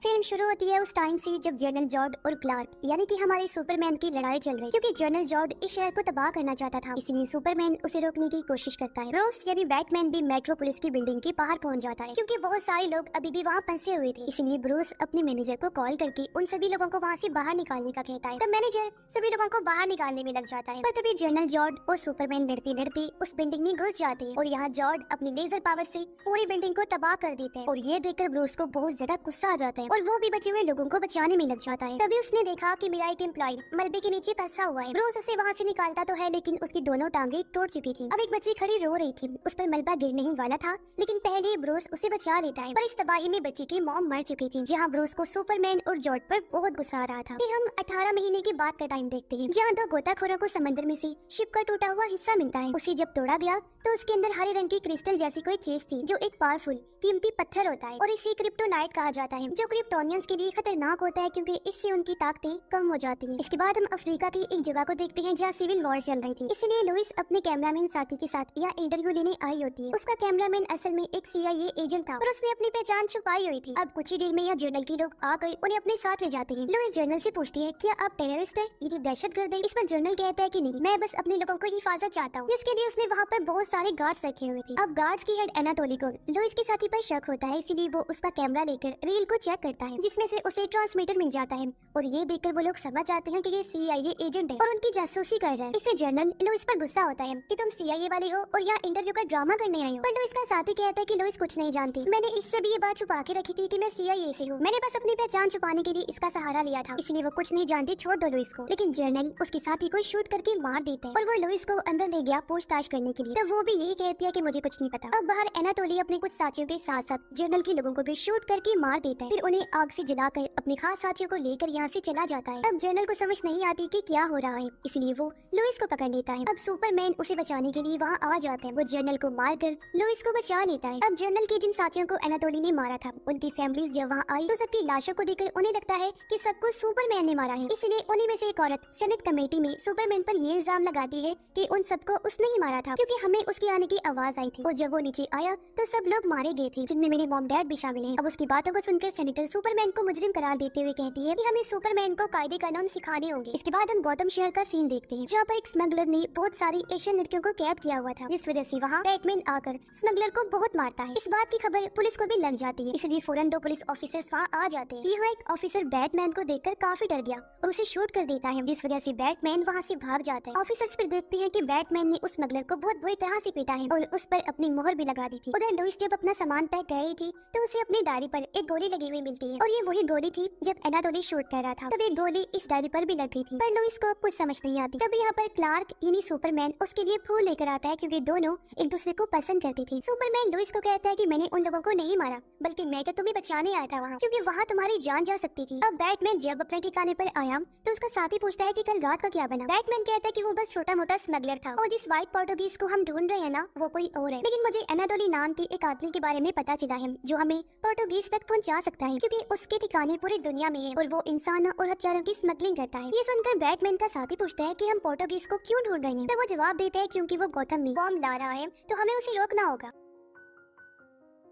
Film शुरू होती है उस टाइम से जब जनरल जॉर्ड और क्लार्क यानी कि हमारे सुपरमैन की लड़ाई चल रही, क्योंकि जनरल जॉर्ड इस शहर को तबाह करना चाहता था। इसलिए सुपरमैन उसे रोकने की कोशिश करता है। ब्रूस यानी बैटमैन भी मेट्रोपोलिस की बिल्डिंग के बाहर पहुंच जाता है, क्योंकि बहुत सारे लोग अभी भी वहाँ फंसे हुए थे। इसलिए ब्रूस अपने मैनेजर को कॉल करके उन सभी लोगों को वहाँ से बाहर निकालने का कहता है। तब मैनेजर सभी लोगों को बाहर निकालने में लग जाता है, पर तभी जनरल जॉर्ड और सुपरमैन लड़ते लड़ते उस बिल्डिंग में घुस जाते हैं और यहाँ जॉर्ड अपनी लेजर पावर से पूरी बिल्डिंग को तबाह कर देते हैं। और ये देखकर ब्रूस को बहुत ज्यादा गुस्सा आ जाता है और वो भी बचे हुए लोगों को बचाने में लग जाता है। तभी उसने देखा कि मेरा एक एम्प्लॉय मलबे के नीचे फंसा हुआ है। ब्रूस उसे वहाँ से निकालता तो है, लेकिन उसकी दोनों टांगे टूट चुकी थी। अब एक बच्ची खड़ी रो रही थी, उस पर मलबा गिरने ही वाला था, लेकिन पहले ब्रूस उसे बचा लेता है। पर इस तबाही में बच्ची की मॉम मर चुकी थी, जहाँ ब्रूस को सुपरमैन और जॉर्ज पर बहुत गुस्सा आ रहा था। फिर हम 18 महीने के बाद का टाइम देखते हैं, जहाँ दो गोताखोरों को समंदर में से शिप का टूटा हुआ हिस्सा मिलता है। उसे जब तोड़ा गया तो उसके अंदर हरे रंग की क्रिस्टल जैसी कोई चीज थी, जो एक पावरफुल कीमती पत्थर होता है और इसे क्रिप्टोनाइट कहा जाता है, जो क्रिप्टोनियंस के लिए खतरनाक होता है क्योंकि इससे उनकी ताकतें कम हो जाती हैं। इसके बाद हम अफ्रीका की एक जगह को देखते हैं जहाँ सिविल वॉर चल रही थी। इसलिए लुइस अपने कैमरामैन साथी के साथ यह इंटरव्यू लेने आई होती है। उसका कैमरामैन असल में एक CIA एजेंट था और उसने अपनी पहचान छुपाई हुई थी। अब कुछ ही देर में यह जर्नल के लोग आकर उन्हें अपने साथ ले जाते हैं। लुइस जर्नल से पूछती है, क्या आप टेररिस्ट है, ये दहशतगर्द है? इस पर जर्नल कहता है कि नहीं, मैं बस अपने लोगों को हिफाजत चाहता हूँ। जिसके लिए उसने वहाँ पर बहुत सारे गार्ड्स रखे हुए थे। अब गार्ड्स की हेड एनाटोली को लुइस के साथी पर शक होता है, इसलिए वो उसका कैमरा लेकर रील को चेक करता है, जिसमें से उसे ट्रांसमीटर मिल जाता है। और ये देखकर वो लोग समझ जाते हैं कि ये CIA एजेंट है और उनकी जासूसी कर रहा है। इससे जनरल लुइस पर गुस्सा होता है कि तुम CIA वाले हो और यहाँ इंटरव्यू का ड्रामा करने आई हो। पर लुइस का साथी कहता है कि लुइस कुछ नहीं जानती, मैंने इससे भी ये बात छुपा के रखी थी कि मैं CIA से हूँ। मैंने बस अपनी पहचान छुपाने के लिए इसका सहारा लिया था, इसलिए वो कुछ नहीं जानती, छोड़ दो लुइस को। लेकिन जनरल उसके साथी को शूट करके मार देते हैं और वो लुइस को अंदर ले गया पूछताछ करने के लिए। तब वो भी यही कहती है कि मुझे कुछ नहीं पता। अब बाहर एनाटोली अपने कुछ साथियों के साथ साथ जनरल के लोगों को भी शूट करके मार देता है। फिर उन्हें आग से जलाकर अपने खास साथियों को लेकर यहाँ से चला जाता है। अब जनरल को समझ नहीं आती कि क्या हो रहा है, इसलिए वो लुइस को पकड़ लेता है। अब सुपरमैन उसे बचाने के लिए वहाँ आ जाते हैं। वो जनरल को मारकर लुइस को बचा लेता है। अब जनरल के जिन साथियों को एनाटोली ने मारा था, उनकी फैमिलीज जब वहाँ आई तो सबकी लाशों को देखकर उन्हें लगता है कि सबको सुपरमैन ने मारा है। इसलिए उन्हीं में से एक औरत सेनेट कमेटी में सुपरमैन पर ये इल्जाम लगाती है कि उन सबको उसने ही मारा था, क्योंकि हमें उसके आने की आवाज आई थी। और जब वो नीचे आया तो सब लोग मारे गए थे, जिनमें मेरे मॉम डैड भी शामिल हैं। अब उसकी बातों को सुनकर सेनेटर सुपरमैन को मुजरिम करार देते हुए कहती है कि हमें सुपरमैन को कायदे कानून सिखाने होंगे। इसके बाद हम गौतम शहर का सीन देखते हैं, जहाँ पर एक स्मगलर ने बहुत सारी एशियन लड़कियों को कैद किया हुआ था, जिस वजह से वहाँ बैटमैन आकर स्मगलर को बहुत मारता है। इस बात की खबर पुलिस को भी लग जाती है, इसलिए फौरन 2 पुलिस ऑफिसर्स वहाँ आ जाते हैं। यहाँ एक ऑफिसर बैटमैन को देखकर काफी डर गया और उसे शूट कर देता है, जिस वजह से बैटमैन वहाँ से भाग जाता है। ऑफिसर्स फिर देखते हैं कि बैटमैन ने उस स्मगलर को बहुत बुरी तरह से पीटा है और उस पर अपनी मोहर भी लगा दी थी। उधर लुइस जब अपना सामान पैक कर रही थी तो उसे अपनी डायरी पर एक गोली लगी हुई मिलती है, और ये वही गोली थी जब एनाटोली शूट कर रहा था। तब एक गोली इस डायरी पर भी लग गई थी, पर लुइस को कुछ समझ नहीं आती। तब यहाँ पर क्लार्क यानी सुपरमैन उसके लिए फूल लेकर आता है, क्योंकि दोनों एक दूसरे को पसंद करते थे। सुपरमैन लुइस को कहता है कि मैंने उन लोगों को नहीं मारा, बल्कि मैं तो तुम्हें बचाने आया था वहाँ, क्योंकि वहाँ तुम्हारी जान जा सकती थी। अब बैटमैन जब अपने ठिकाने पर आया तो उसका साथी पूछता है कि कल रात का क्या बना। बैटमैन कहता है कि वो बस छोटा मोटा स्मगलर था और जिस व्हाइट पोर्टुगीज को हम ढूंढ रहे हैं ना, वो कोई और है। लेकिन मुझे एनाटोली नाम के एक आदमी के बारे में पता चला है जो हमें पोर्टुगीज तक पहुंचा सकता है, क्योंकि उसके ठिकाने पूरी दुनिया में है और वो इंसानों और हथियारों की स्मगलिंग करता है। ये सुनकर बैटमैन का साथी पूछता है कि हम पोर्टुगीज को क्यों ढूंढ रहे हैं। तो वो जवाब देता है क्योंकि वो गौतम में बॉम्ब ला रहा है, तो हमें उसे रोकना होगा।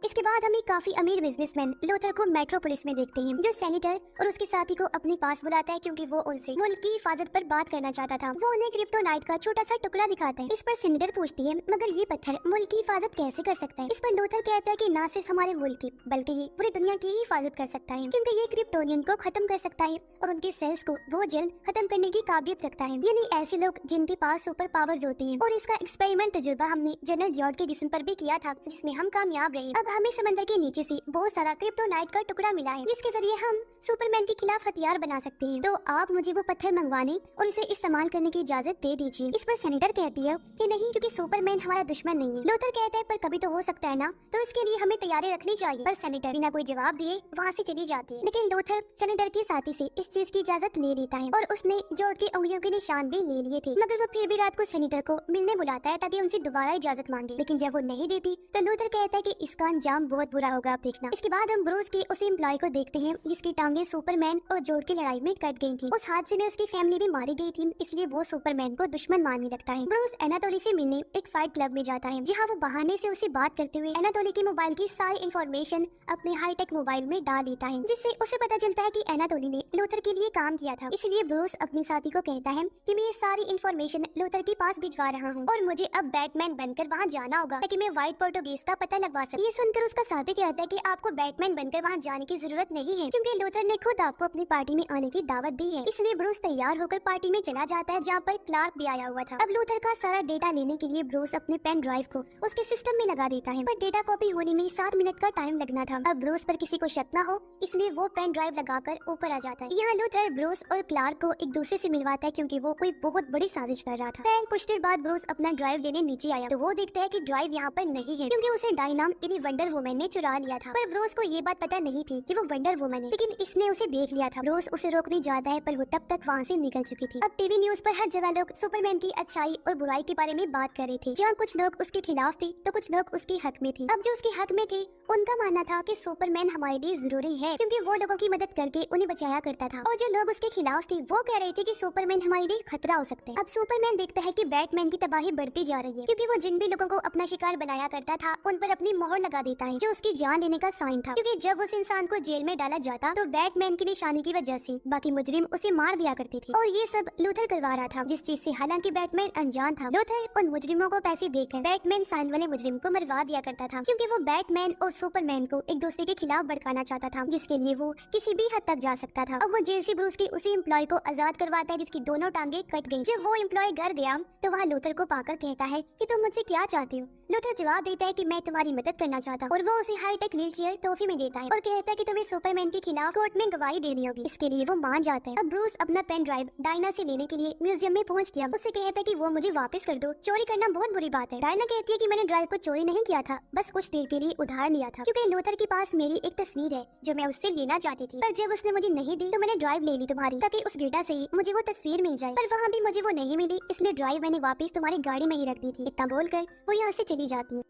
इसके बाद हम एक काफी अमीर बिजनेसमैन लूथर को मेट्रोपोलिस में देखते हैं, जो सेनेटर और उसके साथी को अपने पास बुलाता है, क्योंकि वो उनसे मुल्क की हिफाजत पर बात करना चाहता था। वो उन्हें क्रिप्टोनाइट का छोटा सा टुकड़ा दिखाता है। इस पर सेनेटर पूछती है, मगर ये पत्थर मुल्क की हिफाजत कैसे कर सकता है? इस पर लूथर कहता है कि ना सिर्फ हमारे मुल्क की, बल्कि ये पूरी दुनिया की हिफाजत कर सकता है, क्योंकि ये क्रिप्टोनियन को खत्म कर सकता है और उनके सेल्स को बहुत जल्द खत्म करने की काबिलियत रखता है, यानी ऐसे लोग जिनके पास सुपर पावर्स होती हैं। और इसका एक्सपेरिमेंट तजुर्बा हमने जनरल जॉर्ज के जिस्म पर भी किया था, जिसमें हम कामयाब रहे। अब हमें समंदर के नीचे से बहुत सारा क्रिप्टोनाइट का टुकड़ा मिला है, जिसके जरिए हम सुपरमैन के खिलाफ हथियार बना सकते हैं। तो आप मुझे वो पत्थर मंगवाने और इसे इस्तेमाल करने की इजाजत दे दीजिए। इस पर सेनेटर कहती है कि नहीं, क्योंकि सुपरमैन हमारा दुश्मन नहीं है। लूथर कहता है पर कभी तो हो सकता है ना, तो इसके लिए हमें तैयारी रखनी चाहिए। पर सेनेटर बिना कोई जवाब दिए वहाँ से चली जाती है। लेकिन लूथर सेनेटर के साथी से इस चीज की इजाजत ले लेता है और उसने जॉर्ज की उंगलियों के निशान भी ले लिए थे, मगर वो फिर भी रात को सेनेटर को मिलने बुलाता है ताकि उनसे दोबारा इजाजत मांगे। लेकिन जब वो नहीं देती तो लूथर कहता है कि इसका अंजाम बहुत बुरा होगा, आप देखना। इसके बाद हम ब्रूस के उसी एम्प्लॉय को देखते हैं जिसकी टांगे सुपरमैन और जोड की लड़ाई में कट गई थी। उस हादसे में उसकी फैमिली भी मारी गई थी, इसलिए वो सुपरमैन को दुश्मन मानने लगता है। ब्रूस एनाटोली से मिलने एक फाइट क्लब में जाता है, जहाँ वो बहाने से उसे बात करते हुए एनाटोली की मोबाइल की सारी इंफॉर्मेशन अपने हाईटेक मोबाइल में डाल लेता है, जिससे उसे पता चलता है कि एनाटोली ने लूथर के लिए काम किया था। इसलिए ब्रूस अपने साथी को कहता है कि मैं ये सारी इंफॉर्मेशन लूथर के पास भिजवा रहा हूँ और मुझे अब बैटमैन बनकर वहाँ जाना होगा ताकि मैं व्हाइट पोर्टुगीज का पता लगवा सकूं। ये सुनकर उसका साथी कहता है कि आपको बैटमैन बनकर वहाँ जाने की जरूरत नहीं है, क्योंकि लूथर ने खुद आपको अपनी पार्टी में आने की दावत दी है। इसलिए ब्रूस तैयार होकर पार्टी में चला जाता है, जहाँ पर क्लार्क भी आया हुआ था। अब लूथर का सारा डेटा लेने के लिए ब्रूस अपने पेन ड्राइव को उसके सिस्टम में लगा देता है, पर डेटा कॉपी होने में 7 मिनट का टाइम लगना था। अब ब्रूस पर किसी को शक न हो, इसलिए वो पेन ड्राइव लगाकर ऊपर आ जाता है। यहाँ लूथर ब्रूस और क्लार्क को एक दूसरे से मिलवाता है, क्योंकि वो कोई बहुत बड़ी साजिश कर रहा था। फिर कुछ देर बाद ब्रूस अपना ड्राइव लेने नीचे आया तो वो देखता है कि ड्राइव यहाँ पर नहीं है, क्योंकि उसे डायनाम यानी वंडर वुमन ने चुरा लिया था। पर ब्रूस को ये बात पता नहीं थी कि वो वंडर वुमन है, लेकिन इसने उसे देख लिया था। ब्रूस उसे रोकने जाता है, पर वो तब तक वहाँ से निकल चुकी थी। अब टीवी न्यूज पर हर जगह लोग सुपरमैन की अच्छाई और बुराई के बारे में बात कर रहे थे, जहाँ कुछ लोग उसके खिलाफ थे तो कुछ लोग उसके हक में थे। अब जो उसके हक में थे उनका मानना था कि सुपरमैन हमारे लिए जरूरी है, क्योंकि वो लोगों की मदद करके उन्हें बचाया करता था। और जो लोग उसके खिलाफ थे वो कह रहे थे कि सुपरमैन हमारे लिए खतरा हो सकता है। अब सुपरमैन देखता है कि बैटमैन की तबाही बढ़ती जा रही है, क्योंकि वो जिन भी लोगों को अपना शिकार बनाया करता था उन पर अपनी मोहर लगा देता है, जो उसकी जान लेने का साइन था। क्योंकि जब उस इंसान को जेल में डाला जाता तो बैटमैन की निशानी की वजह से बाकी मुजरिम उसे मार दिया करते थे, और ये सब लूथर करवा रहा था, जिस चीज से हालांकि बैटमैन अनजान था। लूथर उन मुजरिमों को पैसे देकर बैटमैन साइन वाले मुजरिम को मरवा दिया करता था, क्योंकि वो बैटमैन और सुपरमैन को एक दूसरे के खिलाफ भड़काना चाहता था, जिसके लिए वो किसी भी हद तक जा सकता था। अब वो जेल से ब्रूस के उसी एम्प्लॉय को आजाद करवाता है जिसकी दोनों टांगे कट गई। जब वो एम्प्लॉय घर गया तो वहाँ लूथर को पाकर कहता है कि तुम मुझसे क्या चाहते हो। लूथर जवाब देता है कि मैं तुम्हारी मदद करना चाहता हूँ, और वो उसे हाईटेक व्हील चेयर तोहफे में देता है और कहता है कि तुम्हें सुपरमैन के खिलाफ कोर्ट में गवाही देनी होगी। इसके लिए वो मान जाता है। अब ब्रूस अपना पेन ड्राइव डायना से लेने के लिए म्यूजियम में पहुंच गया। उससे कहता है कि वो मुझे वापस कर दो, चोरी करना बहुत बुरी बात है। डायना कहती है कि मैंने ड्राइव को चोरी नहीं किया था, बस कुछ देर के लिए उधार लिया था, क्योंकि लूथर के पास मेरी एक तस्वीर है जो मैं उससे लेना चाहती थी, पर जब उसने मुझे नहीं दी तो मैंने ड्राइव ले ली तुम्हारी, ताकि उस डेटा से ही मुझे वो तस्वीर मिल जाए। पर वहाँ भी मुझे वो नहीं मिली, इसलिए ड्राइव मैंने वापस तुम्हारी गाड़ी में ही रख दी थी। इतना बोलकर वो यहाँ से चली जाती है।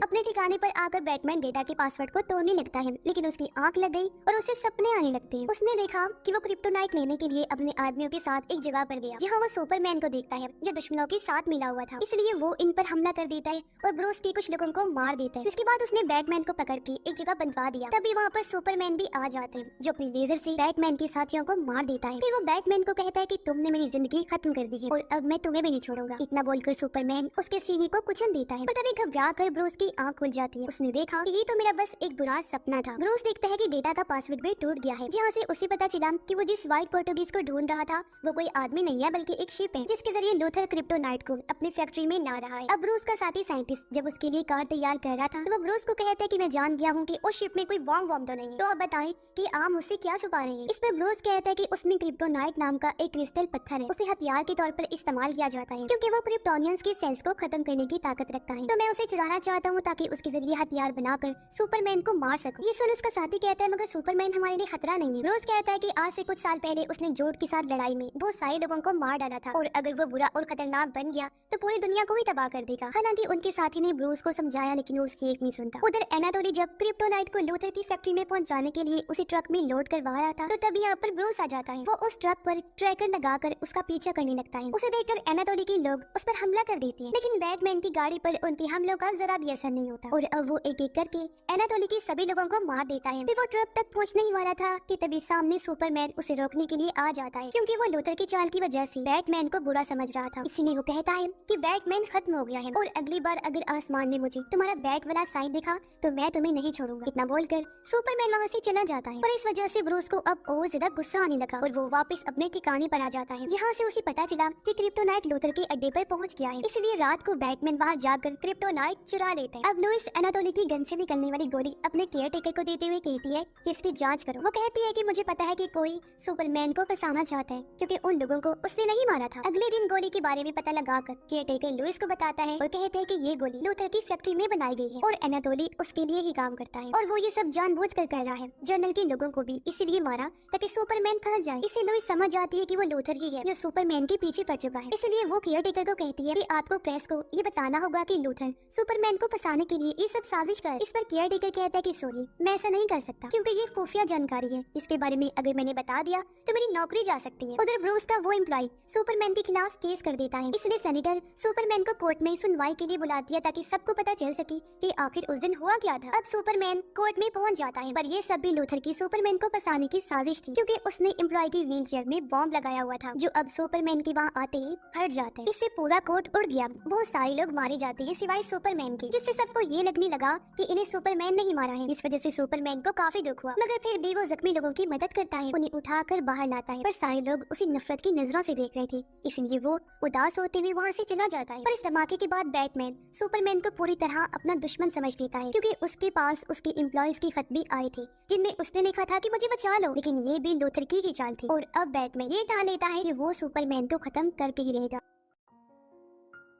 अपने ठिकाने पर आकर बैटमैन डेटा के पासवर्ड को तोड़ने लगता है, लेकिन उसकी आंख लग गई और उसे सपने आने लगते हैं। उसने देखा कि वो क्रिप्टोनाइट लेने के लिए अपने आदमियों के साथ एक जगह पर गया, जहाँ वो सुपरमैन को देखता है जो दुश्मनों के साथ मिला हुआ था। इसलिए वो इन पर हमला कर देता है और ब्रूस के कुछ लोगों को मार देता है। इसके बाद उसने बैटमैन को पकड़ के एक जगह बंधवा दिया। तभी वहाँ पर सुपरमैन भी आ जाते हैं, जो अपनी लेजर से बैटमैन के साथियों को मार देता है। फिर वो बैटमैन को कहता है कि तुमने मेरी जिंदगी खत्म कर दी है और अब मैं तुम्हें भी नहीं छोड़ूंगा। इतना बोलकर सुपरमैन उसके सीने को कुचल देता है, पर तभी घबरा कर ब्रूस की आंख खुल जाती है। उसने देखा कि ये तो मेरा बस एक बुरा सपना था। ब्रूस देखता है कि डेटा का पासवर्ड भी टूट गया है, जहाँ से उसे पता चला कि वो जिस व्हाइट पोर्टुगीज को ढूंढ रहा था वो कोई आदमी नहीं है बल्कि एक शिप है, जिसके जरिए लूथर क्रिप्टोनाइट को अपनी फैक्ट्री में ला रहा है। अब ब्रूस का साथी साइंटिस्ट जब उसके लिए कार तैयार कर रहा था तो वो ब्रूस को कहता है कि मैं जान गया हूँ कि उस शिप में कोई बॉम्ब वॉम्ब तो नहीं है, तो अब बताएं कि आप मुझसे क्या छुपा रहे हैं। इस पर ब्रूस कहता है कि उसमें क्रिप्टोनाइट नाम का एक क्रिस्टल पत्थर है, उसे हथियार के तौर पर इस्तेमाल किया जाता है, क्योंकि वो क्रिप्टोनियंस के सेल्स को खत्म करने की ताकत रखता है। तो मैं उसे चुराना चाहता हूँ ताकि उसके जरिए हथियार बनाकर सुपरमैन को मार सकूं। ये सुन उसका साथी कहता है मगर सुपरमैन हमारे लिए खतरा नहीं है। ब्रूस कहता है कि आज से कुछ साल पहले उसने जोड के साथ लड़ाई में बहुत सारे लोगों को मार डाला था, और अगर वो बुरा और खतरनाक बन गया तो पूरी दुनिया को ही तबाह कर देगा। हालांकि उनके साथी ने ब्रूस को समझाया, लेकिन वो उसकी एक नहीं सुनता। उधर एनाटोली जब क्रिप्टोनाइट को लूथर की फैक्ट्री में पहुंचाने के लिए उसी ट्रक में लोड करवा रहा था तो तभी यहाँ पर ब्रूस आ जाता है। वो उस ट्रक पर ट्रैकर लगाकर उसका पीछा करने लगता है। उसे देखकर एनाटोली के लोग उस पर हमला कर देते हैं, लेकिन बैटमैन की गाड़ी पर उनके हमलों का जरा भी असर नहीं होता, और अब वो एक एक करके एनाटोली के सभी लोगों को मार देता है। फिर वो ट्रक तक पहुंचने ही वाला था कि तभी सामने सुपरमैन उसे रोकने के लिए आ जाता है, क्योंकि वो लूथर की चाल की वजह से बैटमैन को बुरा समझ रहा था। इसीलिए वो कहता है कि बैटमैन खत्म हो गया है और अगली बार अगर आसमान में मुझे तुम्हारा बैट वाला साइन दिखा तो मैं तुम्हें नहीं छोड़ूंगा। इतना बोलकर सुपरमैन वहाँ से चला जाता है, और इस वजह से ब्रूस को अब और ज्यादा गुस्सा आने लगा और वो वापस अपने ठिकाने पर आ जाता है, जहाँ से उसे पता चला कि क्रिप्टोनाइट लूथर के अड्डे पर पहुँच गया है। इसलिए रात को बैटमैन वहाँ जाकर क्रिप्टोनाइट चुरा लेते हैं। अब लुइस एनाटोली की गन से निकलने वाली गोली अपने केयरटेकर को देते हुए कहती है कि इसकी जांच करो। वो कहती है कि मुझे पता है कि कोई सुपरमैन को फंसाना चाहता है, क्योंकि उन लोगों को उसने नहीं मारा था। अगले दिन गोली के बारे में पता लगाकर केयरटेकर लुइस को बताता है और कहते हैं कि ये गोली लूथर की फैक्ट्री में बनाई गई है और एनाटोली उसके लिए ही काम करता है, और वो ये सब जानबूझकर कर रहा है। जर्नल के लोगों को भी इसीलिए मारा ताकि सुपरमैन फंस जाए। इससे लुइस समझ जाती है कि वो लूथर ही है जो सुपरमैन के पीछे पड़ चुका है। इसलिए वो केयरटेकर को कहती है कि आपको प्रेस को ये बताना होगा कि लूथर सुपरमैन को फंसाने के लिए ये सब साजिश कर। इस पर केयर टेकर कहता है कि सॉरी, मैं ऐसा नहीं कर सकता क्योंकि ये खुफिया जानकारी है। इसके बारे में अगर मैंने बता दिया तो मेरी नौकरी जा सकती है। उधर ब्रूस का वो एम्प्लॉय सुपरमैन के खिलाफ केस कर देता है। इसलिए सेनेटर सुपरमैन को कोर्ट में सुनवाई के लिए बुला दिया ताकि सबको पता चल सके कि आखिर उस दिन हुआ क्या था। अब सुपरमैन कोर्ट में पहुंच जाता है, पर ये सब भी लूथर की सुपरमैन को फंसाने की साजिश थी क्योंकि उसने एम्प्लॉय की व्हीलचेयर में बॉम्ब लगाया हुआ था, जो अब सुपरमैन के वहाँ आते ही फट जाता है। इससे पूरा कोर्ट उड़ गया। बहुत सारे लोग मारे जाते हैं सिवाय सुपरमैन के, जिससे सबको ये लगने लगा कि इन्हें सुपरमैन नहीं मारा है। इस वजह से सुपरमैन को काफी दुख हुआ, मगर फिर भी वो जख्मी लोगों की मदद करता है, उन्हें उठाकर बाहर लाता है। पर सारे लोग उसी नफरत की नजरों से देख रहे थे, इसलिए वो उदास होते हुए वहाँ से चला जाता है। पर इस धमाके के बाद बैटमैन सुपरमैन को पूरी तरह अपना दुश्मन समझ लेता है क्योंकि उसके पास उसके एम्प्लॉयज की खत भी आए थे जिनमें उसने लिखा था कि मुझे बचा लो, लेकिन ये भी लूथर की ही चाल थी। और अब बैटमैन ये ठान लेता है कि वो सुपरमैन को खत्म करके ही रहेगा।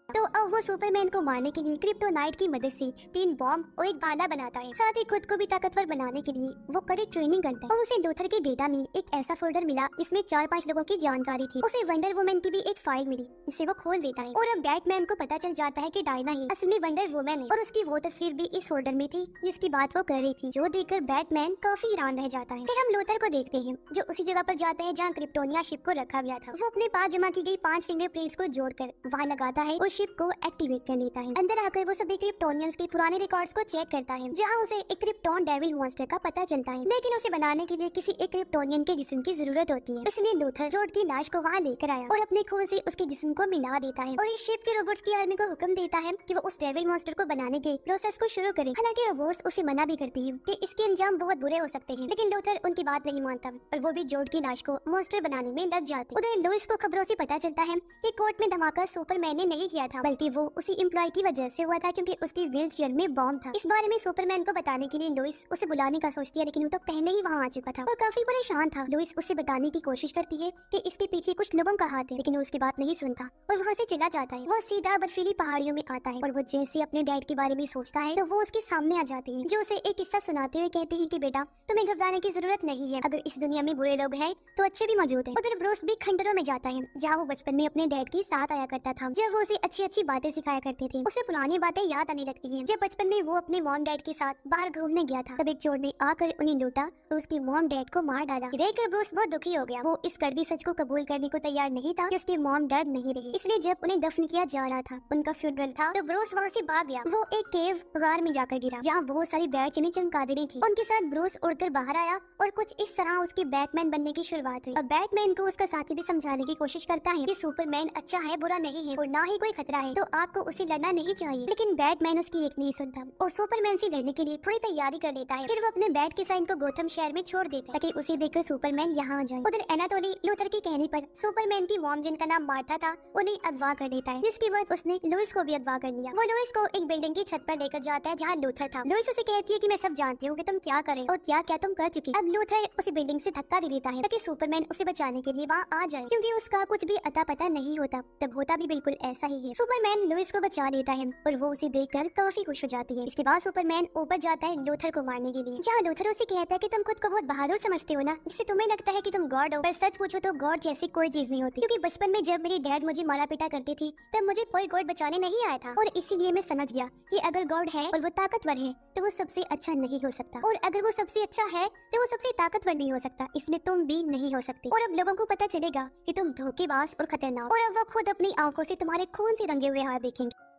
तो अब वो सुपरमैन को मारने के लिए क्रिप्टोनाइट की मदद से 3 बॉम्ब और एक भाला बनाता है। साथ ही खुद को भी ताकतवर बनाने के लिए वो कड़ी ट्रेनिंग करता है। और उसे लूथर के डेटा में एक ऐसा फोल्डर मिला जिसमें 4-5 लोगों की जानकारी थी। उसे वंडर वुमन की भी एक फाइल मिली जिसे वो खोल देता है। और अब बैटमैन को पता चल जाता है कि डायना ही असल में वंडर वुमन है और उसकी वो तस्वीर भी इस फोल्डर में थी जिसकी बात वो कर रही थी, जो देखकर बैटमैन काफी हैरान रह जाता है। फिर हम लूथर को देखते हैं जो उसी जगह पर जाता है जहाँ क्रिप्टोनिया शिप को रखा गया था। वो अपने पास जमा की गई 5 फिंगरप्रिंट्स को जोड़कर वहाँ लगाता है और शिप को एक्टिवेट कर लेता है। अंदर आकर वो सभी क्रिप्टोनियंस के पुराने रिकॉर्ड्स को चेक करता है, जहाँ उसे एक क्रिप्टोन डेविल मॉन्स्टर का पता चलता है, लेकिन उसे बनाने के लिए किसी एक क्रिप्टोनियन के जिस्म की जरूरत होती है। इसलिए लूथर जोड की लाश को वहाँ लेकर आया और अपने खून से उसके जिस्म को मिला देता है और इस शिप के रोबोट्स की आर्मी को हुक्म देता है कि वो उस डेविल मॉन्स्टर को बनाने के प्रोसेस को शुरू करें। हालांकि रोबोट्स उसे मना भी करती है कि इसके अंजाम बहुत बुरे हो सकते हैं, लेकिन लूथर उनकी बात नहीं मानता और वो भी जोड की लाश को मॉन्स्टर बनाने में लग जाते। उधर लुइस को खबरों से पता चलता है कि कोर्ट में धमाका सुपरमैन ने नहीं किया था, बल्कि वो उसी एम्प्लॉय की वजह से हुआ था क्योंकि उसकी व्हीलचेयर में बॉम्ब था। इस बारे में सुपरमैन को बताने के लिए लुइस उसे बुलाने का सोचती है, लेकिन वो तो पहले ही वहाँ आ चुका था और काफी परेशान था। लुइस उसे बताने की कोशिश करती है कि इसके पीछे कुछ लोगों का हाथ है, लेकिन वो उसकी बात नहीं सुनता और वहाँ से चला जाता है। वो सीधा बर्फीली पहाड़ियों में आता है और वो जैसे अपने डैड के बारे में सोचता है तो वो उसके सामने आ जाती है, जो उसे एक किस्सा सुनाते हुए कहते हैं कि बेटा तुम्हें घबराने की जरूरत नहीं है, अगर इस दुनिया में बुरे लोग हैं तो अच्छे भी मौजूद हैं। उधर ब्रूस भी खंडरों में जाता है जहाँ वो बचपन में अपने डैड के साथ आया करता था, जब वो उसे अच्छी अच्छी बातें सिखाया करते थे। उसे पुरानी बातें याद आने लगती हैं। जब बचपन में वो अपने मॉम डैड के साथ बाहर घूमने गया था, तब एक चोर ने आकर उन्हें लूटा और उसकी मॉम डैड को मार डाला। देखकर ब्रूस बहुत दुखी हो गया। वो इस कड़वी सच को कबूल करने को तैयार नहीं था कि उसके मॉम डैड नहीं रहे, इसलिए जब उन्हें दफन किया जा रहा था, उनका फ्यूनरल था, तो ब्रूस वहाँ से भाग गया। वो एक केव गार में जाकर गिरा जहाँ बहुत सारी बैट चिन्ह चमगादड़ें थी। उनके साथ ब्रूस उड़कर बाहर आया और कुछ इस तरह उसकी बैटमैन बनने की शुरुआत हुई। अब बैटमैन को उसका साथी भी समझाने की कोशिश करता है कि सुपरमैन अच्छा है, बुरा नहीं है और ना ही कोई खतरा है, तो आपको उसे लड़ना नहीं चाहिए। लेकिन बैटमैन उसकी एक नहीं सुनता और सुपरमैन से लड़ने के लिए थोड़ी तैयारी कर लेता है। फिर वो अपने बैट के साइन को गोथम शहर में छोड़ देता है ताकि उसे देखकर सुपरमैन यहाँ आ जाए। उधर एनाटोली लूथर के कहने पर सुपरमैन की मॉम जिनका नाम मार्था था उन्हें अगवा कर देता है, जिसके बाद उसने लुइस को भी अगवा कर लिया। वो लुइस को एक बिल्डिंग की छत पर लेकर जाता है जहाँ लूथर था। लुइस उसे कहती है कि मैं सब जानती हूँ कि तुम क्या करें और क्या क्या तुम कर चुकी। अब लूथर उसे बिल्डिंग से धक्का दे देता है ताकि सुपरमैन उसे बचाने के लिए वहाँ आ जाए, क्योंकि उसका कुछ भी अता पता नहीं होता। तब होता भी बिल्कुल ऐसा ही है। सुपरमैन लुइस को बचा लेता है और वो उसे देखकर काफी खुश हो जाती है। इसके बाद सुपरमैन ऊपर जाता है लूथर को मारने के लिए, जहाँ लूथर उसे कहता है कि तुम खुद को बहुत बहादुर समझते हो ना, जिससे तुम्हें लगता है कि तुम गॉड हो, पर सच पूछो तो गॉड जैसी कोई चीज नहीं होती, क्योंकि बचपन में जब मेरी डैड मुझे मारा पीटा करती थी तब मुझे कोई गॉड बचाने नहीं आया था, और इसीलिए मैं समझ गया कि अगर गॉड है और वो ताकतवर है तो वो सबसे अच्छा नहीं हो सकता, और अगर वो सबसे अच्छा है तो वो सबसे ताकतवर नहीं हो सकता, इसलिए तुम भी नहीं हो सकते। और अब लोगों को पता चलेगा कि तुम धोखेबाज और खतरनाक, और अब वो खुद अपनी आंखों से तुम्हारे खून से रंगे हुए हाथ देखेंगे।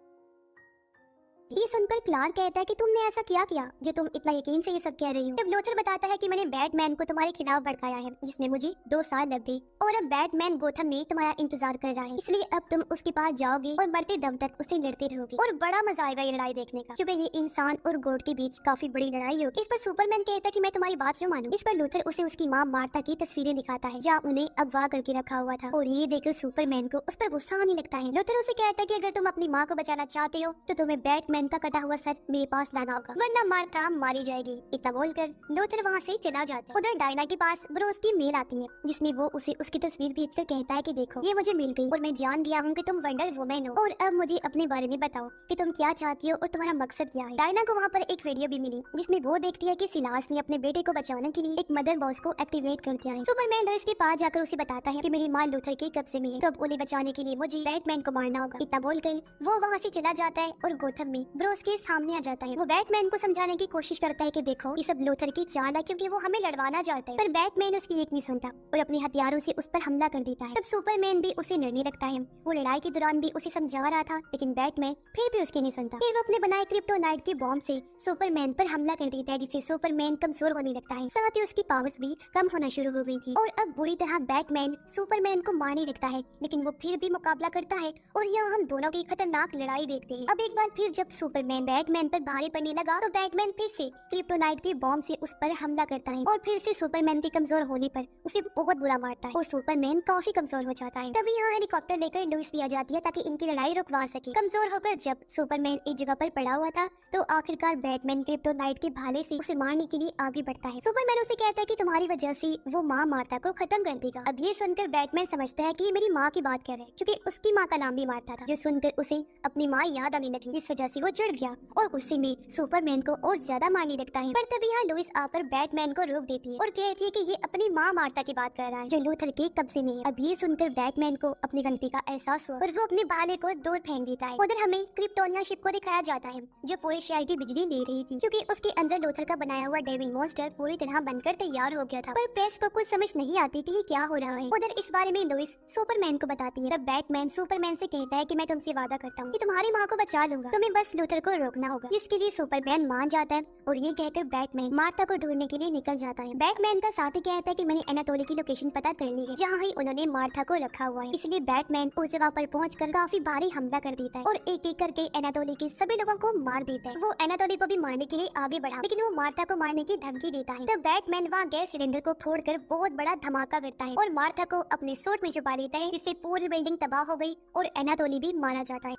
ये सुनकर क्लार्क कहता है कि तुमने ऐसा क्या किया जो तुम इतना यकीन से ये सब कह रही हो। जब लूथर बताता है कि मैंने बैटमैन को तुम्हारे खिलाफ भड़काया है, जिसमें मुझे 2 साल लग गए, और अब बैटमैन गोथम में तुम्हारा इंतजार कर रहा है, इसलिए अब तुम उसके पास जाओगे और मरते दम तक उससे लड़ते रहोगे, और बड़ा मजा आएगा ये लड़ाई देखने का, क्योंकि ये इंसान और गॉड के बीच काफी बड़ी लड़ाई होगी। इस पर सुपरमैन कहता है कि मैं तुम्हारी बात क्यों मानूं। इस पर लूथर उसे उसकी माँ मार्था की तस्वीरें दिखाता है जहाँ उन्हें अगवा करके रखा हुआ था, और ये देखकर सुपरमैन को उस पर गुस्सा आने लगता है। लूथर उसे कहता है कि अगर तुम अपनी माँ को बचाना चाहते हो तो तुम्हें बैटमैन का कटा हुआ सर मेरे पास लाना होगा, वरना मार्था मारी जाएगी। इतना बोलकर लूथर वहाँ से चला जाता है। उधर डायना के पास ब्रूस की मेल आती है, जिसमें वो उसे उसकी तस्वीर भेजकर कहता है कि देखो ये मुझे मिल गई और मैं जान गया हूँ कि तुम वंडर वुमन हो, और अब मुझे अपने बारे में बताओ कि तुम क्या चाहती हो और तुम्हारा मकसद क्या है। डायना को वहाँ पर एक वीडियो भी मिली जिसमें वो देखती है कि सिलास ने अपने बेटे को बचाने के लिए एक मदर बॉक्स को एक्टिवेट कर दिया है। सुपरमैन लुइस के पास जाकर उसे बताता है कि मेरी माँ लूथर के कब्जे में है, तो अब उन्हें बचाने के लिए मुझे बैटमैन को मारना होगा। इतना बोलकर वो वहाँ से चला जाता है और गोथम में ब्रूस के सामने आ जाता है। वो बैटमैन को समझाने की कोशिश करता है कि देखो ये सब लूथर की चाल है, क्योंकि वो हमें लड़वाना चाहता है। पर बैटमैन उसकी एक नहीं सुनता और अपने हथियारों से उस पर हमला कर देता है। तब सुपरमैन भी उसे निर्णय रखता है। वो लड़ाई के दौरान भी उसे समझा रहा था, लेकिन बैटमैन फिर भी उसकी नहीं सुनता। फिर वो अपने बनाए क्रिप्टोनाइट की बॉम्ब से सुपरमैन पर हमला कर देता है, जिससे सुपरमैन कमजोर होने लगता है। साथ ही उसकी पावर्स भी कम होना शुरू हो गई थी और अब बुरी तरह बैटमैन सुपरमैन को मारने लगता है, लेकिन वो फिर भी मुकाबला करता है और यहाँ हम दोनों की खतरनाक लड़ाई देखते हैं। अब एक बार फिर जब सुपरमैन बैटमैन पर भारी पड़ने लगा तो बैटमैन फिर से क्रिप्टोनाइट की बॉम्ब से उस पर हमला करता है और फिर से सुपरमैन के कमजोर होने पर उसे बहुत बुरा मारता है और सुपरमैन काफी कमजोर हो जाता है। तभी यहाँ हेलीकॉप्टर लेकर लुइस भी आ जाती है ताकि इनकी लड़ाई रुकवा सके। कमजोर होकर जब सुपरमैन एक जगह पर पड़ा हुआ था तो आखिरकार बैटमैन क्रिप्टोनाइट के भाले से उसे मारने के लिए आगे बढ़ता है। सुपरमैन उसे कहता है कि तुम्हारी वजह से वो माँ मार्था को खत्म कर देगा। अब ये सुनकर बैटमैन समझता है कि ये मेरी माँ की बात कर रहे हैं, क्योंकि उसकी माँ का नाम भी मार्था था। जो सुनकर उसे अपनी माँ याद आने लगी, इस वजह से वो चिढ़ गया और गुस्से में सुपरमैन को और ज्यादा मारने लगता है। पर तभी यहाँ लुइस आकर बैटमैन को रोक देती है और कहती है कि ये अपनी माँ मार्था की बात कर रहा है, जो लूथर के कब्जे में है। अब ये सुनकर बैटमैन को अपनी गलती का एहसास हुआ और वो अपने भाले को दूर फेंक देता है। उधर हमें क्रिप्टोनिया शिप को दिखाया जाता है, जो पूरे शहर की बिजली ले रही थी, क्योंकि उसके अंदर लूथर का बनाया हुआ डेविल मॉन्स्टर पूरी तरह बनकर तैयार हो गया था। पर प्रेस को कुछ समझ नहीं आती कि ये क्या हो रहा है। उधर इस बारे में लुइस सुपरमैन को बताती है। तब बैटमैन सुपरमैन से कहता है कि मैं तुमसे वादा करता हूँ कि तुम्हारी माँ को बचा लूंगा, तुम्हें बस लूथर को रोकना होगा। इसके लिए सुपरमैन मान जाता है और ये कहकर बैटमैन मार्था को ढूंढने के लिए निकल जाता है। बैटमैन का साथी कहता है कि मैंने एनाटोली की लोकेशन पता कर ली है, जहाँ ही उन्होंने मार्था को रखा हुआ है। इसलिए बैटमैन उस जगह पर पहुंचकर काफी भारी हमला कर देता है और एक एक करके एनाटोली के सभी लोगों को मार देता है। वो एनाटोली को भी मारने के लिए आगे बढ़ा, लेकिन वो मार्था को मारने की धमकी देता है। तब बैटमैन वहाँ गैस सिलेंडर को फोड़कर बहुत बड़ा धमाका करता है और मार्था को अपने सूट में छुपा लेता है, जिससे पूरी बिल्डिंग तबाह हो गई और एनाटोली भी मारा जाता है।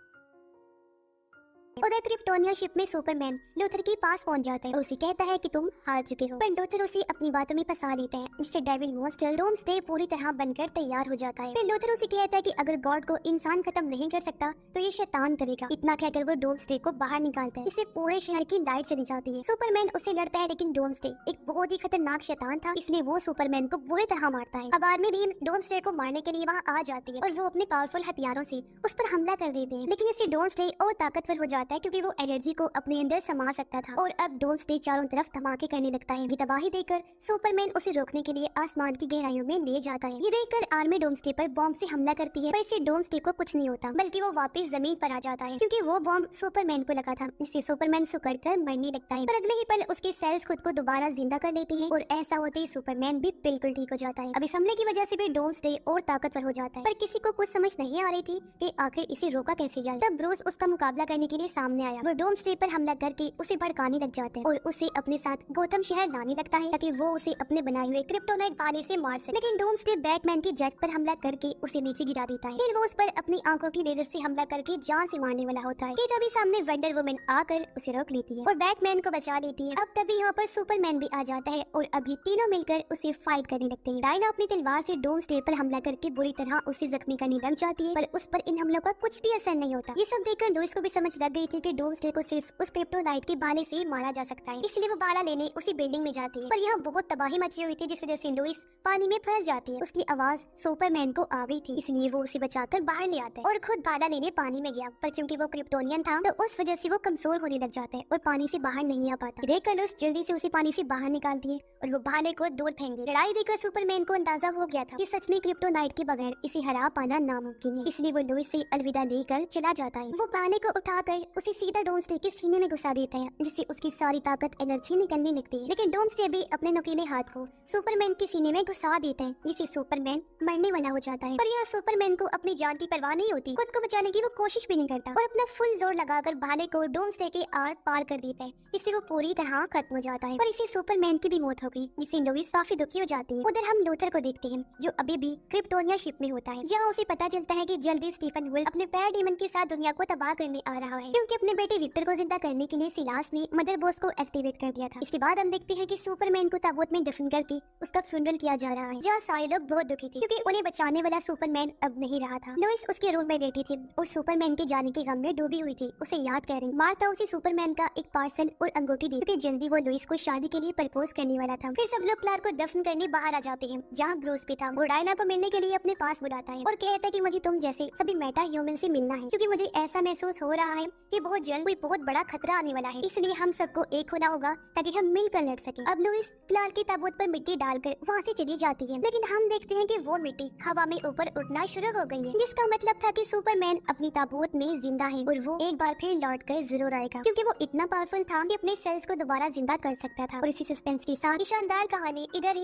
उधर क्रिप्टोनिया शिप में सुपरमैन लूथर के पास पहुंच जाता है और उसे कहता है कि तुम हार चुके हो। पर लूथर उसे अपनी बातों में फंसा लेता है, इससे डेविल मॉन्स्टर डोम्सडे पूरी तरह बनकर तैयार हो जाता है। फिर लूथर उसे कहता है कि अगर गॉड को इंसान खत्म नहीं कर सकता तो ये शैतान करेगा। इतना कहकर वो डोम्सडे को बाहर निकालता है, इससे पूरे शहर की लाइट चली जाती है। सुपरमैन उसे लड़ता है, लेकिन डोम्सडे एक बहुत ही खतरनाक शैतान था, इसलिए वो सुपरमैन को बुरी तरह मारता है। अब आर्मी भी डोम्सडे को मारने के लिए वहाँ आ जाती है और वो अपने पावरफुल हथियारों से उस पर हमला कर देते हैं, लेकिन इससे डोम्सडे और ताकतवर हो जाता है, क्योंकि वो एनर्जी को अपने अंदर समा सकता था और अब डोम्सडे चारों तरफ धमाके करने लगता है। ये तबाही देखकर सुपरमैन उसे रोकने के लिए आसमान की गहराइयों में ले जाता है। ये देखकर आर्मी डोम्सडे पर बॉम्ब से हमला करती है, पर इससे डोम्सडे को कुछ नहीं होता, बल्कि वो वापस जमीन पर आ जाता है, क्योंकि वो बॉम्ब सुपरमैन को लगा था। इससे सुपरमैन सुकड़कर मरने लगता है, पर अगले ही पल उसके सेल्स खुद को दोबारा जिंदा कर लेते हैं और ऐसा होते ही सुपरमैन भी बिल्कुल ठीक हो जाता है। अब इस हमले की वजह से भी डोम्सडे और ताकतवर हो जाता है, पर किसी को कुछ समझ नहीं आ रही थी कि आखिर इसे रोका कैसे जाए। तब ब्रूस उसका मुकाबला करने के लिए सामने आया। वो डोम्सडे पर हमला करके उसे भड़काने लग जाते हैं और उसे अपने साथ गोथम शहर लाने लगता है, ताकि वो उसे अपने बनाए हुए क्रिप्टोनाइट भाले से मार सके। लेकिन डोम्सडे बैटमैन के जेट पर हमला करके उसे नीचे गिरा देता है। फिर वो उस पर अपनी आंखों की लेजर से हमला करके जान से मारने वाला होता है कि तभी सामने वंडर वुमन आकर उसे रोक लेती है और बैटमैन को बचा लेती है। अब तभी यहाँ पर सुपरमैन भी आ जाता है और अभी तीनों मिलकर उसे फाइट करने लगते हैं। डायना अपनी तलवार से डोम्सडे पर हमला करके बुरी तरह उसे जख्मी करने लग जाती है, पर उस पर इन हमलों का कुछ भी असर नहीं होता। ये सब देखकर लुइस को भी समझ लग गई थी कि डोम्सडे को सिर्फ उस क्रिप्टोनाइट के भाले से ही मारा जा सकता है, इसलिए वो भाला लेने उसी बिल्डिंग में जाती है। पर यहाँ बहुत तबाही मची हुई थी, जिस वजह से लुइस पानी में फंस जाती है। उसकी आवाज सुपरमैन को आ गई थी, इसलिए वो उसे बचाकर बाहर ले आता है और खुद भाला लेने पानी में गया, पर क्योंकि वो क्रिप्टोनियन था तो उस वजह से वो कमजोर होने लग जाता है और पानी से बाहर नहीं आ पाता। देखकर लुइस जल्दी से उसे पानी से बाहर निकालती है और वो भाले को दूर फेंक दे। लड़ाई देखकर सुपरमैन को अंदाजा हो गया था कि सच में क्रिप्टोनाइट के बगैर इसे हरा पाना नामुमकिन है, इसलिए वो लुइस से अलविदा लेकर चला जाता है। वो भाले को उठाकर उसे सीधा डोम्सडे के सीने में घुसा देता है, जिससे उसकी सारी ताकत एनर्जी निकलने लगती है। लेकिन डोम्सडे भी अपने नुकीले हाथ को सुपरमैन के सीने में घुसा देता है, जिससे सुपरमैन मरने वाला हो जाता है। पर यहाँ सुपरमैन को अपनी जान की परवाह नहीं होती, खुद को बचाने की वो कोशिश भी नहीं करता और अपना फुल जोर लगाकर भाले को डोम्सडे के आर पार कर देता है, इससे वो पूरी तरह खत्म हो जाता है। पर इससे सुपरमैन की भी मौत हो गई, जिससे लुइस काफी दुखी हो जाती है। उधर हम लूथर को देखते हैं, जो अभी भी क्रिप्टोनिया शिप में होता है, जहाँ उसे पता चलता है कि जल्दी स्टीफन वुल्फ अपने पैराडीमन के साथ दुनिया को तबाह करने आ रहा है, क्योंकि अपने बेटे विक्टर को जिंदा करने के लिए सिलास ने मदरबोर्ड को एक्टिवेट कर दिया था। इसके बाद हम देखते हैं कि सुपरमैन को ताबूत में दफन करके उसका फ्यूनरल किया जा रहा है, जहाँ सारे लोग बहुत दुखी थे, क्योंकि उन्हें बचाने वाला सुपरमैन अब नहीं रहा था। लुइस उसके रूम में बैठी थी और सुपरमैन के जाने के गम में डूबी हुई थी, उसे याद कर रही। मार्था उसे सुपरमैन का एक पार्सल और अंगूठी दी, क्योंकि जल्दी वो लुइस को शादी के लिए प्रपोज करने वाला था। फिर सब लोग क्लार्क को दफन करने बाहर आ जाते हैं, जहाँ ब्रूस भी था। वो डायना को मिलने के लिए अपने पास बुलाता है और कहता है कि मुझे तुम जैसे सभी मेटा ह्यूमन से मिलना है, क्योंकि मुझे ऐसा महसूस हो रहा है कि बहुत जल्द कोई बहुत बड़ा खतरा आने वाला है, इसलिए हम सबको एक होना होगा ताकि हम मिलकर लड़ सके। अब लुइस क्लार्क की ताबूत पर मिट्टी डालकर वहाँ से चली जाती है, लेकिन हम देखते हैं कि वो मिट्टी हवा में ऊपर उठना शुरू हो गई है, जिसका मतलब था कि सुपरमैन अपनी ताबूत में जिंदा है और वो एक बार फिर लौट कर जरूर आएगा, क्योंकि वो इतना पावरफुल था कि अपने सेल्स को दोबारा जिंदा कर सकता था। और इसी सस्पेंस के साथ शानदार कहानी इधर ही